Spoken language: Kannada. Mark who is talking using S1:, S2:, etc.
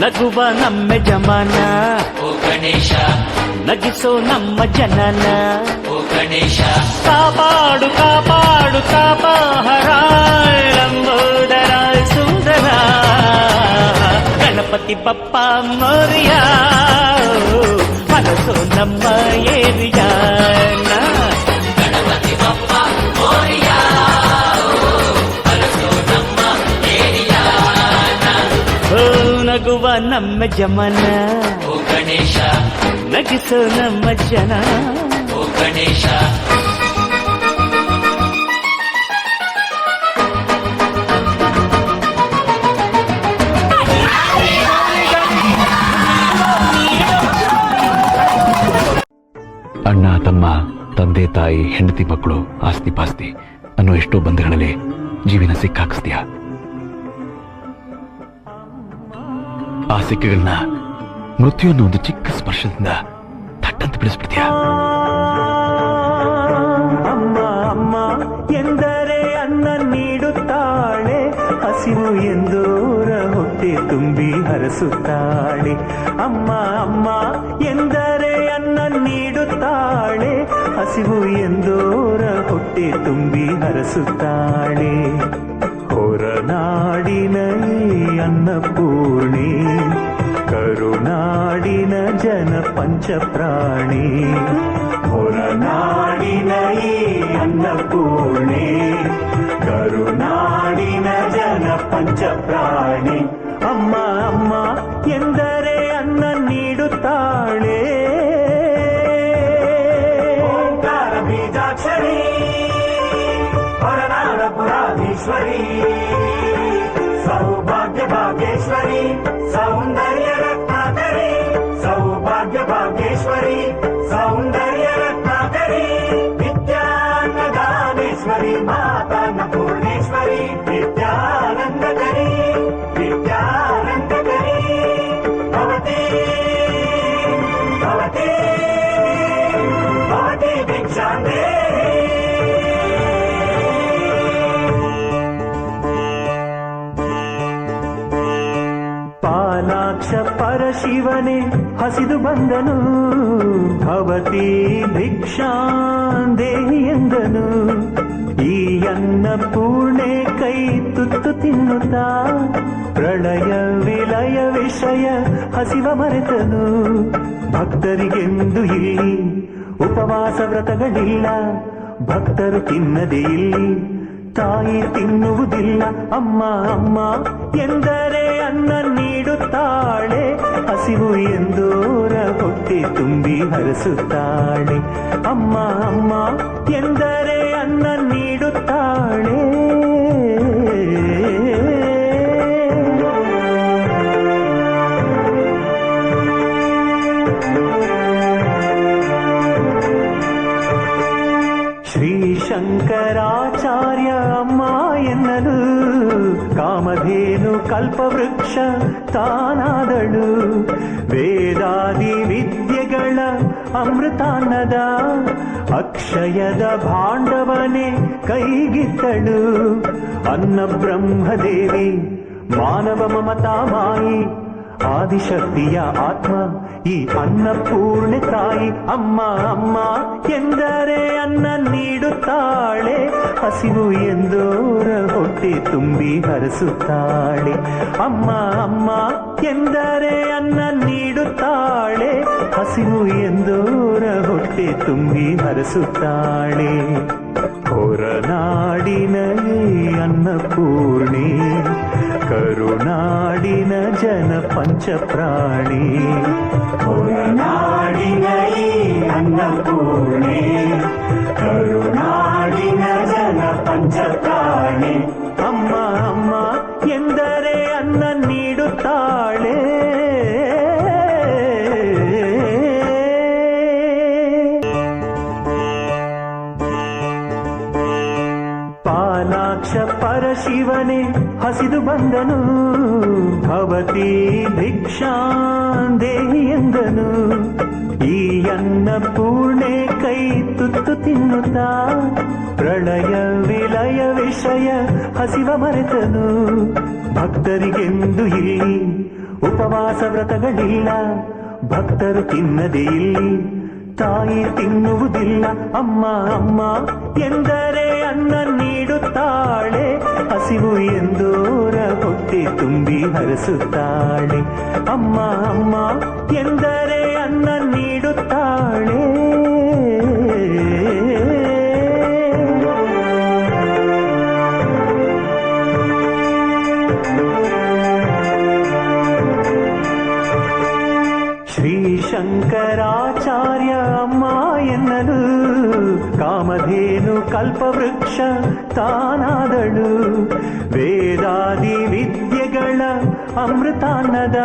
S1: ನಗುವ ನಮ್ಮ ಜಮಾನ
S2: ಓ ಗಣೇಶ
S1: ನಗಿಸೋ ನಮ್ಮ ಜನನ
S2: ಓ ಗಣೇಶ
S1: ಕಾಪಾಡು ಕಾಪಾಡು ಕಾಪಾಹರಾಯ್ ಲಂಬೋದರ ಸುಂದರ ಗಣಪತಿ ಬಪ್ಪ ಮೋರಿಯ ಮನಸ್ಸು ನಮ್ಮ ಏರಿಯಾನ
S2: ಗಣಪತಿ ಬಪ್ಪ ಮೋರಿಯಾ ಅರಸೋ ನಮ್ಮ ಏರಿಯಾನ
S1: ಓ ನಗುವ ನಮ್ಮ ಜಮನ
S2: ಓ ಗಣೇಶ
S1: ನಗಿಸೋ ನಮ್ಮ ಜನ
S2: ಓ ಗಣೇಶ
S3: ಅಣ್ಣ ತಮ್ಮ ತಂದೆ ತಾಯಿ ಹೆಂಡತಿ ಮಕ್ಕಳು ಆಸ್ತಿ ಪಾಸ್ತಿ ಅನ್ನೋ ಎಷ್ಟೋ ಬಂಧಗಳಲ್ಲಿ ಜೀವಿನ ಸಿಕ್ಕಾಕಿಸ್ತೀಯ. ಆ ಸಿಕ್ಕುಗಳನ್ನ ಮೃತ್ಯು ಅನ್ನೋ ಒಂದು ಚಿಕ್ಕ ಸ್ಪರ್ಶದಿಂದ ಥಟ್ಟಂತ ಬಿಡಿಸ್ಬಿಡ್ತೀಯ.
S4: ಅಮ್ಮ ಅಮ್ಮ ಎಂದರೆ ಅನ್ನ ನೀಡುತ್ತಾಳೆ, ಹಸಿವು ಎಂದೋರ ಹೊಟ್ಟೆ ತುಂಬಿ ಹರಸುತ್ತಾಳೆ. ಅಮ್ಮ ಅಮ್ಮ ಎಂದರೆ ಅನ್ನ ನೀಡುತ್ತಾಳೆ, ಹಸಿವು ಎಂದೋರ ಹೊಟ್ಟೆ ತುಂಬಿ ಹರಸುತ್ತಾಳೆ. ಹೊರನಾಡಿನ ಈ ಅನ್ನಪೂರ್ಣಿ, ಕರುನಾಡಿನ ಜನ ಪಂಚಪ್ರಾಣಿ. ಹೊರನಾಡಿನ ಈ ಅನ್ನಪೂರ್ಣಿ, ಕರುನಾಡಿನ ಜನ ಪಂಚಪ್ರಾಣಿ. ಅಮ್ಮ ಅಮ್ಮ ಎಂದರೆ ಅನ್ನ ನೀಡುತ್ತಾಳೆ. ಓಂಕಾರ ಬೀಜಾಕ್ಷರಿ ಹೊರನಾಡ ಪುರಾಧೀಶ್ವರಿ, ಸೌಭಾಗ್ಯ ಭಾಗ್ಯೇಶ್ವರಿ ಸೌಂದರ್ಯ ರತ್ನಾಕರಿ. ಸೌಭಾಗ್ಯ ಭಾಗ್ಯೇಶ್ವರಿ ಸೌಂದರ್ಯ ರತ್ನಾಕರಿ. ವಿದ್ಯಾನದಾನೇಶ್ವರಿ ಮಾತಾನ್ನಪೂರ್ಣೇಶ್ವರಿ. ವಿದ್ಯಾನಂದಕರಿ ವಿದ್ಯಾನಂದಕರಿ. ಭವತಿ ಭವತಿ ಭವತಿ ಭಿಕ್ಷಾಂದೇ. ಪಾಲಾಕ್ಷ ಪರಶಿವನೇ ಹಸಿದು ಬಂದನು, ಭವತಿ ಭಿಕ್ಷಾಂದೇಹಿ ಎಂದನು. ಈ ಅನ್ನ ಪೂರ್ಣೆ ಕೈ ತುತ್ತು ತಿನ್ನುತ್ತಾ, ಪ್ರಳಯ ವಿಲಯ ವಿಷಯ ಹಸಿವ ಮರೆತನು. ಭಕ್ತರಿಗೆಂದು ಇಲ್ಲಿ ಉಪವಾಸ ವ್ರತಗಳಿಲ್ಲ, ಭಕ್ತರು ತಿನ್ನದೇ ಇಲ್ಲಿ ತಾಯಿ ತಿನ್ನುವುದಿಲ್ಲ. ಅಮ್ಮ ಅಮ್ಮ ಎಂದರೆ ಅನ್ನ ನೀಡುತ್ತಾಳೆ, ಹಸಿವು ಎಂದೋರ ಹೊಟ್ಟೆ ತುಂಬಿ ಹರಸುತ್ತಾಳೆ. ಅಮ್ಮ ಅಮ್ಮ ಎಂದರೆ ಅನ್ನ ನೀಡುತ್ತಾಳೆ. ಶ್ರೀ ಶಂಕರಾಚಾರ್ಯ ಅಮ್ಮ ಎನ್ನಲು, ಕಾಮಧೇನು ಕಲ್ಪವೃಕ್ಷ ತಾನಾದಳು. ವೇದಾದಿ ವಿದ್ಯೆಗಳ ಅಮೃತಾನ್ನದ ಅಕ್ಷಯದ ಭಾಂಡವನೆ ಕೈಗಿತ್ತಳು. ಅನ್ನ ಬ್ರಹ್ಮದೇವಿ ಮಾನವ ಮಮತಾ ಮಾಯಿ, ಆದಿಶಕ್ತಿಯ ಆತ್ಮ ಈ ಅನ್ನಪೂರ್ಣೆ ತಾಯಿ. ಅಮ್ಮ ಅಮ್ಮ ಎಂದರೆ ಅನ್ನ ನೀಡುತ್ತಾಳೆ, ಹಸಿವು ಎಂದೋರ ಹೊಟ್ಟೆ ತುಂಬಿ ಹರಸುತ್ತಾಳೆ. ಅಮ್ಮ ಅಮ್ಮ ಎಂದರೆ ಅನ್ನ ನೀಡುತ್ತಾಳೆ, ಹಸಿವು ಎಂದೋರ ಹೊಟ್ಟೆ ತುಂಬಿ ಹರಸುತ್ತಾಳೆ. ಹೊರನಾಡಿನ ಈ ಅನ್ನಪೂರ್ಣಿ, ಕರುನಾಡಿನ ಜನ ಪಂಚಪ್ರಾಣಿ. ಹೊರನಾಡಿನ ಈ ಅನ್ನಪೂರ್ಣಿ, ಕರುನಾಡಿನ ಜನ ಪಂಚಪ್ರಾಣಿ. ಅಮ್ಮ ಅಮ್ಮ ಎಂದರೆ ಅನ್ನ ನೀಡುತ್ತಾಳೆ. ಪಾಲಾಕ್ಷ ಪರಶಿವನೇ ಹಸಿದು ಬಂದನು, ಭವತಿ ಭಿಕ್ಷಾಂದೇಹಿ ಎಂದನು. ಈ ಅನ್ನ ಪೂರ್ಣೆ ಕೈ ತುತ್ತು ತಿನ್ನುತ್ತಾ, ಪ್ರಳಯ ವಿಲಯ ವಿಷಯ ಹಸಿವ ಮರೆತನು. ಭಕ್ತರಿಗೆಂದು ಇಲ್ಲಿ ಉಪವಾಸ ವ್ರತಗಳಿಲ್ಲ, ಭಕ್ತರು ತಿನ್ನದೇ ಇಲ್ಲಿ, ತಾಯಿ ತಿನ್ನುವುದಿಲ್ಲ. ಅಮ್ಮ ಅಮ್ಮ ಎಂದರೆ ಅನ್ನ ನೀಡುತ್ತಾಳೆ, ಹಸಿವು ಎಂದೋರ ಹೊಟ್ಟೆ ತುಂಬಿ ಹರಸುತ್ತಾಳೆ. ಅಮ್ಮ ಅಮ್ಮ ಎಂದರೆ ಅನ್ನ ನೀಡುತ್ತಾಳೆ. ಶ್ರೀ ಶಂಕರಾಚಾರ್ಯ ಅಮ್ಮ ಎನ್ನಲು, ಕಾಮಧೇನು ಕಲ್ಪವೃಕ್ಷ ತಾನಾದಳು, ವೇದಾದಿ ವಿದ್ಯೆಗಳ ಅಮೃತಾನ್ನದ